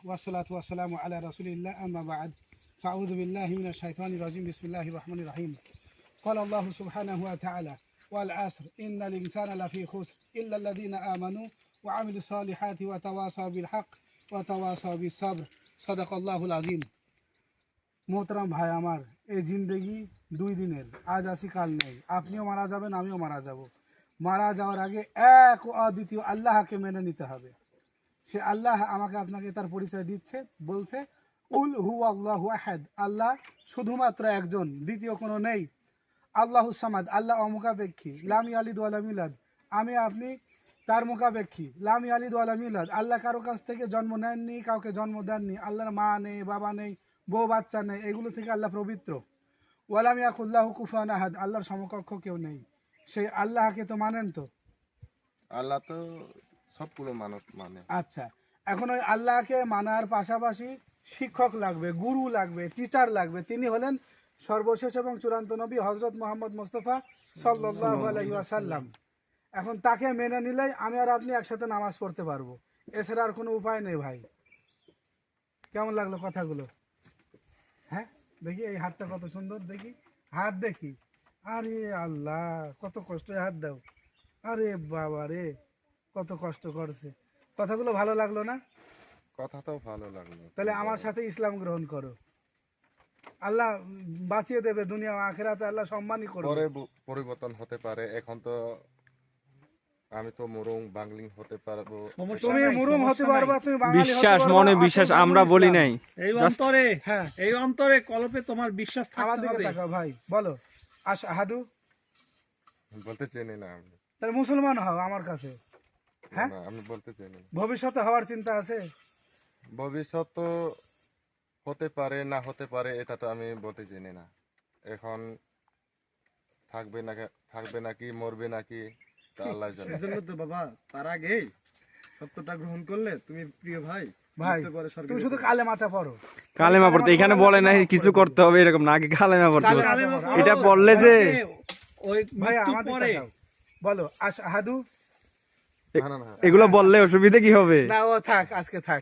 ওয়াসসালাতু ওয়াসসালামু আলা রাসূলিল্লাহ আম্মা বা'দ ফাআউযু বিল্লাহি মিনাশ শাইতানির রাজিম বিসমিল্লাহির রহমানির রহিম ক্বালা আল্লাহু সুবহানাহু ওয়া তাআলা ওয়াল আসর ইন্নাল ইনসানা লাফি খুসর ইল্লা আল্লাযীনা আমানু ওয়া আমিলুস সালিহাতি ওয়া তাওয়াসাউ বিল হক ওয়া তাওয়াসাউ বিস সাবর সাদাকাল্লাহুল আযীম। মোহতারাম ভাই আমার, এই জিন্দেগি দুই দিনের, আজ আছি কাল নেই। আপনিও মারা যাবেন, আমিও মারা যাব। মারা যাওয়ার আগে এক ও অদ্বিতীয় আল্লাহকে মেনে নিতে হবে। সে আল্লাহ আমাকে আপনাকে তার পরিচয় দিচ্ছে, বলছে উল হু আল্লাহু আহাদ, আল্লাহ শুধুমাত্র একজন, দ্বিতীয় কোনো নেই। আল্লাহুস সামাদ, আল্লাহ অমুখাপেক্ষী। লাম ইয়ালিদ ওয়া লাম ইউলাদ, আমি আপনি তার মুখাপেক্ষী। লাম ইয়ালিদ ওয়া লাম ইউলাদ, আল্লাহ কারো কাছ থেকে জন্ম নেননি, কাউকে জন্ম দেননি। আল্লাহর মা নেই, বাবা নেই, বউ বাচ্চা নেই, এগুলো থেকে আল্লাহ পবিত্র। ওয়ালাম ইয়াকুল্লাহু কুফুয়ান আহাদ, আল্লাহর সমকক্ষ কেউ নেই। সেই আল্লাহকে তো মানেন তো? আল্লাহ তো সবগুলো মানুষ মানে। আচ্ছা, এখন ওই আল্লাহকে মানার পাশাপাশি শিক্ষক লাগবে, গুরু লাগবে, টিচার লাগবে। তিনি হলেন সর্বশেষ এবং চূড়ান্ত নবী হযরত মুহাম্মদ মুস্তাফা সাল্লাল্লাহু আলাইহি ওয়াসাল্লাম। এখন তাকে মেনে নিলেই আমি আর আপনি একসাথে নামাজ পড়তে পারবো, এছাড়া আর কোনো উপায় নেই ভাই। কেমন লাগলো কথাগুলো? হ্যাঁ, দেখি এই হাতটা কত সুন্দর, দেখি হাত দেখি। আরে আল্লাহ, কত কষ্ট, হাত দাও। আরে বাবা রে, কত কষ্ট করছে। কথাগুলো ভালো লাগলো না? কথা তো ভালো লাগলো। তাহলে আমার সাথে ইসলাম গ্রহণ করো। আল্লাহ বাঁচিয়ে দেবে দুনিয়া ও আখিরাতে, আল্লাহ সম্মানই করবে। পরে পরিবর্তন হতে পারে, এখন তো আমি তো মুরুং বাংলিং হতে পারবো। তুমি মুরুম হতে পারবা, তুমি বাঙালি হতে বিশ্বাস, পারবা, মনে আসল বিশ্বাস, ধর্ম আমরা বলি ইসলাম। নাই। এই Just- অন্তরে, হ্যাঁ, এই অন্তরে কলপে তোমার বিশ্বাস আমার থাকতে দিকে হবে। তাকাও ভাই, বলো আশহাদু। বলতে চিনি না আমি। তাহলে মুসলমান হও আমার কাছে। হ্যাঁ, না, আমি বলতে চিনি না। ভবিষ্যতে হওয়ার চিন্তা আছে? ভবিষ্যৎ তো হতে পারে, না হতে পারে, এটা তো আমি বলতে চিনি না। এখন থাকবে নাকি মরবে নাকি তা আল্লাহ জানে। সেজন্য তো বাবা, তার আগে সত্যটা গ্রহণ করলে তুমি প্রিয় ভাই ভাই মৃত্যুর পরে স্বর্গে তুমি শুধু যেতে কালেমাটা পড়ো। কালেমা পড়তে এখানে বলে নাই কিছু করতে হবে এরকম, না আগে কালেমা পড়তে হবে। কালেমা পড়ো। এটা পড়লে যে ওই ভাই মৃত্যুর আমাদের পরে তাকাও, বলো আশহাদু। না না না, এগুলো বললে অসুবিধা কি হবে? না, ও থাক, আজকে থাক।